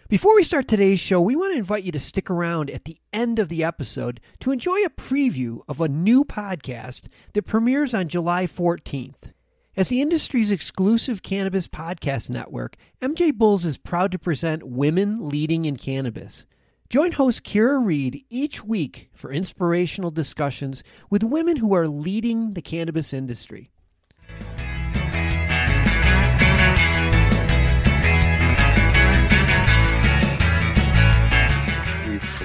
Before we start today's show, we want to invite you to stick around at the end of the episode to enjoy a preview of a new podcast that premieres on July 14th. As the industry's exclusive cannabis podcast network, MJBulls is proud to present Women Leading in Cannabis. Join host Kira Reed each week for inspirational discussions with women who are leading the cannabis industry.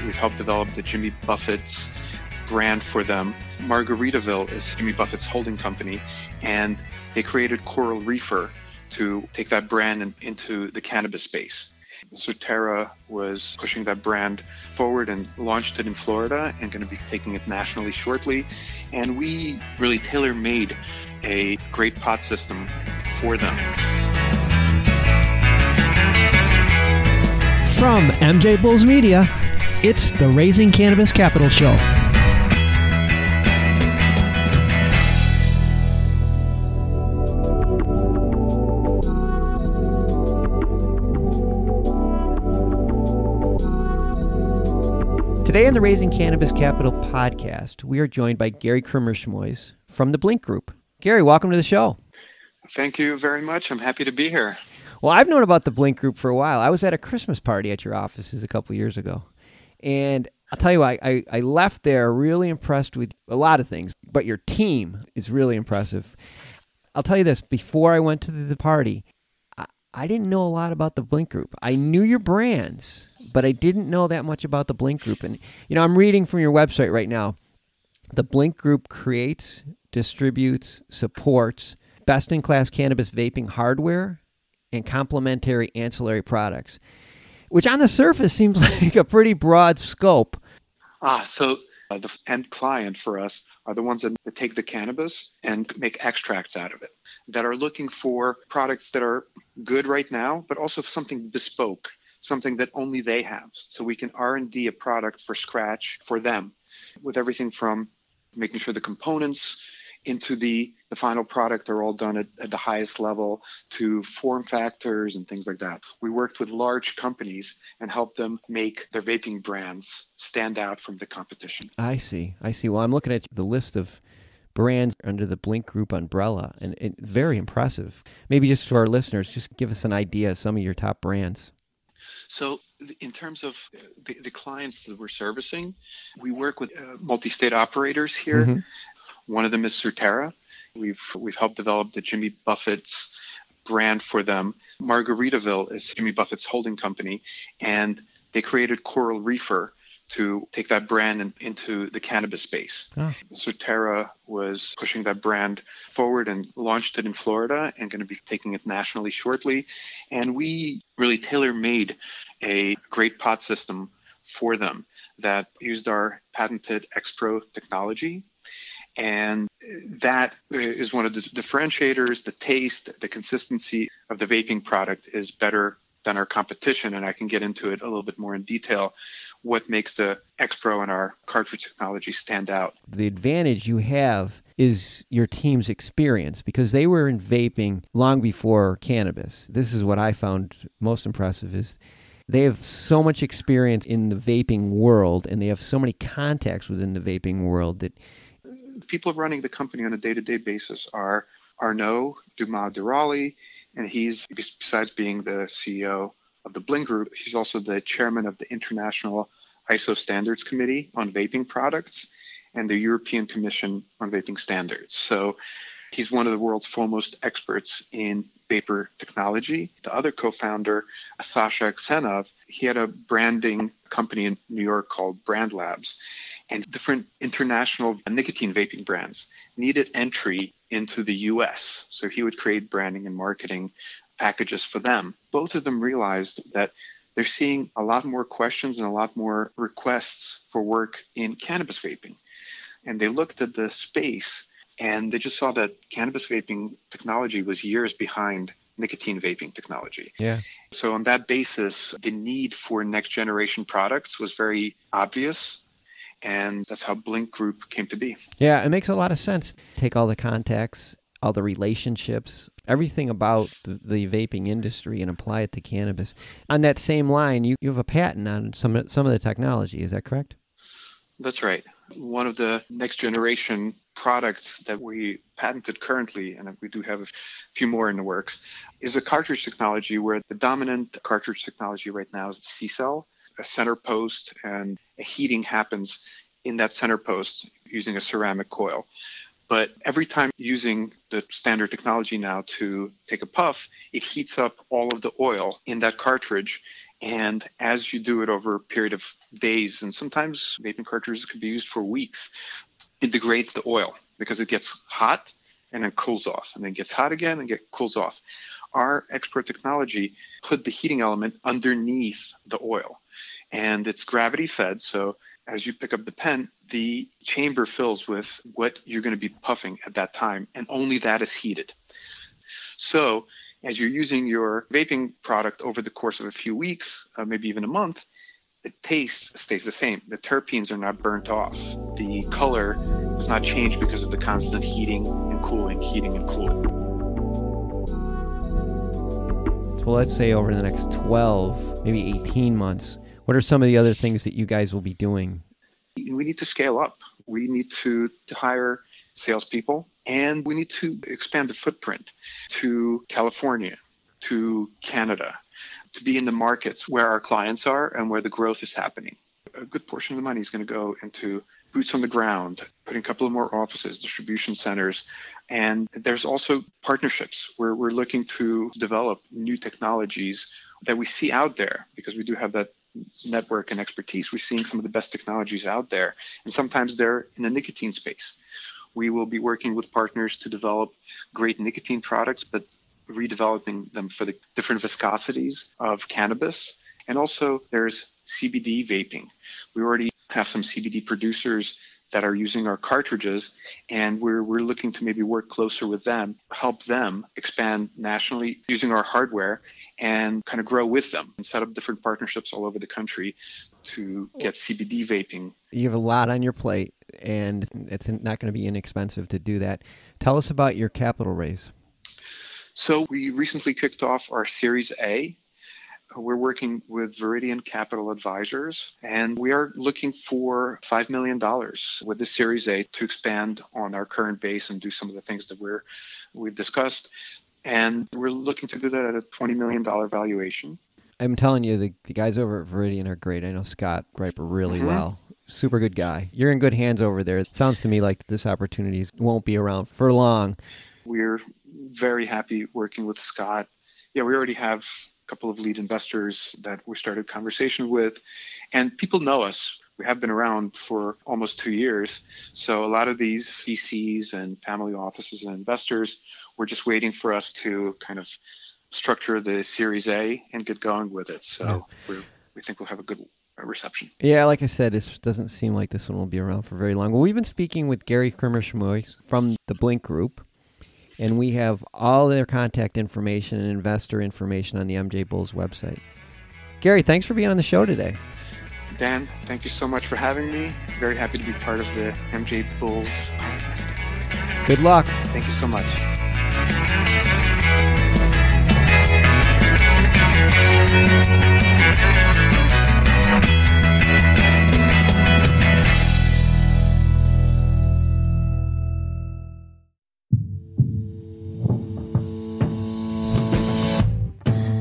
We've helped develop the Jimmy Buffett's brand for them. Margaritaville is Jimmy Buffett's holding company, and they created Coral Reefer to take that brand into the cannabis space. Surterra was pushing that brand forward and launched it in Florida and going to be taking it nationally shortly. And we really tailor-made a great pod system for them. From MJBulls Media, it's the Raising Cannabis Capital Show. Today on the Raising Cannabis Capital podcast, we are joined by Gary Krimershmoys from the Blinc Group. Gary, welcome to the show. Thank you very much. I'm happy to be here. Well, I've known about the Blinc Group for a while. I was at a Christmas party at your offices a couple years ago. And I'll tell you, I left there really impressed with a lot of things, but your team is really impressive. I'll tell you this, before I went to the party, I didn't know a lot about the Blinc Group. I knew your brands, but I didn't know that much about the Blinc Group. And, you know, I'm reading from your website right now. The Blinc Group creates, distributes, supports best-in-class cannabis vaping hardware and complementary ancillary products, which on the surface seems like a pretty broad scope. So the end client for us are the ones that take the cannabis and make extracts out of it, that are looking for products that are good right now, but also something bespoke, something that only they have. So we can R&D a product for scratch for them, with everything from making sure the components into the final product are all done at the highest level, to form factors and things like that. We worked with large companies and helped them make their vaping brands stand out from the competition. I see. Well, I'm looking at the list of brands under the Blinc Group umbrella, and very impressive. Maybe just for our listeners, just give us an idea of some of your top brands. So in terms of the clients that we're servicing, we work with multi-state operators here. Mm-hmm. One of them is Surterra. We've helped develop the Jimmy Buffett's brand for them. Margaritaville is Jimmy Buffett's holding company, and they created Coral Reefer to take that brand into the cannabis space. Oh. Surterra was pushing that brand forward and launched it in Florida and going to be taking it nationally shortly. And we really tailor-made a great pod system for them that used our patented X-Pro technology. And that is one of the differentiators. The taste, the consistency of the vaping product is better than our competition, and I can get into it a little bit more in detail, what makes the X-Pro and our cartridge technology stand out. The advantage you have is your team's experience, because they were in vaping long before cannabis. This is what I found most impressive, is they have so much experience in the vaping world, and they have so many contacts within the vaping world that people running the company on a day-to-day basis are Arnaud Dumas-Durali, and he's, besides being the CEO of the Blinc Group, he's also the chairman of the International ISO Standards Committee on Vaping Products and the European Commission on Vaping Standards. So he's one of the world's foremost experts in vapor technology. The other co-founder, Sasha Aksenov, he had a branding company in New York called Brand Labs, and different international nicotine vaping brands needed entry into the US. So he would create branding and marketing packages for them. Both of them realized that they're seeing a lot more questions and a lot more requests for work in cannabis vaping. And they looked at the space and they just saw that cannabis vaping technology was years behind nicotine vaping technology. Yeah. So on that basis, the need for next generation products was very obvious. And that's how Blinc Group came to be. Yeah, it makes a lot of sense. Take all the contacts all the relationships, everything about the vaping industry and apply it to cannabis. On that same line, you have a patent on some of the technology. Is that correct? That's right. One of the next generation products that we patented currently, and we do have a few more in the works, is a cartridge technology where the dominant cartridge technology right now is the C-cell, a center post, and a heating happens in that center post using a ceramic coil. But every time using the standard technology now to take a puff, it heats up all of the oil in that cartridge. And as you do it over a period of days, and sometimes vaping cartridges could be used for weeks, it degrades the oil because it gets hot and then cools off, and then gets hot again and cools off. Our expert technology put the heating element underneath the oil, and it's gravity fed. So as you pick up the pen, the chamber fills with what you're going to be puffing at that time, and only that is heated. So as you're using your vaping product over the course of a few weeks, maybe even a month, the taste stays the same. The terpenes are not burnt off. The color does not change because of the constant heating and cooling, heating and cooling. Well, let's say over the next 12, maybe 18 months, what are some of the other things that you guys will be doing? We need to scale up. We need to hire salespeople, and we need to expand the footprint to California, to Canada, to be in the markets where our clients are and where the growth is happening. A good portion of the money is going to go into boots on the ground, putting a couple of more offices, distribution centers, and there's also partnerships where we're looking to develop new technologies that we see out there, because we do have that network and expertise. We're seeing some of the best technologies out there, and sometimes they're in the nicotine space. We will be working with partners to develop great nicotine products, but redeveloping them for the different viscosities of cannabis. And also there's CBD vaping. We already have some CBD producers that are using our cartridges, and we're looking to maybe work closer with them, help them expand nationally using our hardware, and kind of grow with them and set up different partnerships all over the country to get CBD vaping. You have a lot on your plate, and it's not going to be inexpensive to do that. Tell us about your capital raise. So we recently kicked off our Series A. We're working with Viridian Capital Advisors, and we are looking for $5 million with the Series A to expand on our current base and do some of the things that we've discussed. And we're looking to do that at a $20 million valuation. I'm telling you, the guys over at Viridian are great. I know Scott Riper really well. Super good guy. You're in good hands over there. It sounds to me like this opportunity won't be around for long. We're very happy working with Scott. Yeah, we already have a couple of lead investors that we started conversation with, and people know us. We have been around for almost 2 years. So a lot of these VCs and family offices and investors were just waiting for us to kind of structure the Series A and get going with it. So we think we'll have a good reception. Yeah, like I said, this doesn't seem like this one will be around for very long. Well, we've been speaking with Gary Krimershmoys from the Blinc Group, and we have all their contact information and investor information on the MJBulls website. Gary, thanks for being on the show today. Dan, thank you so much for having me. Very happy to be part of the MJBulls podcast. Good luck. Thank you so much.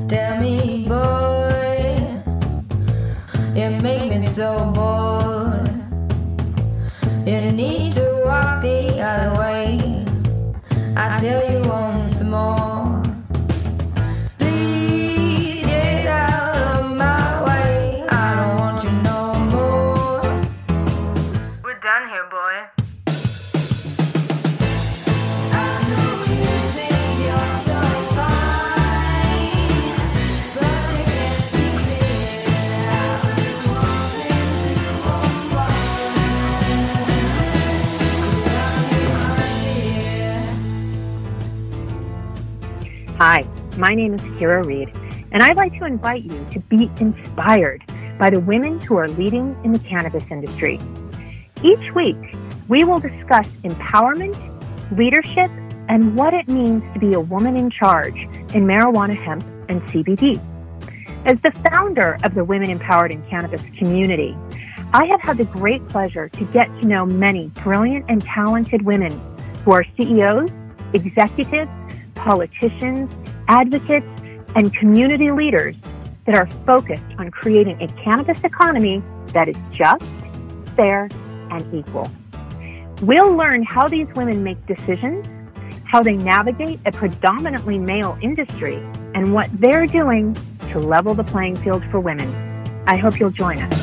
Tell me, boy, you make me so bored. You need to walk the other way. I tell you once more. Please get out of my way. I don't want you no more. We're done here, boy. I know you think you're so fine, but you can't see it. I've been wanting to Hi, my name is Kira Reed, and I'd like to invite you to be inspired by the women who are leading in the cannabis industry. Each week, we will discuss empowerment, leadership, and what it means to be a woman in charge in marijuana, hemp, and CBD. As the founder of the Women Empowered in Cannabis community, I have had the great pleasure to get to know many brilliant and talented women who are CEOs, executives, politicians, advocates, and community leaders that are focused on creating a cannabis economy that is just, fair, and equal. We'll learn how these women make decisions, how they navigate a predominantly male industry, and what they're doing to level the playing field for women. I hope you'll join us.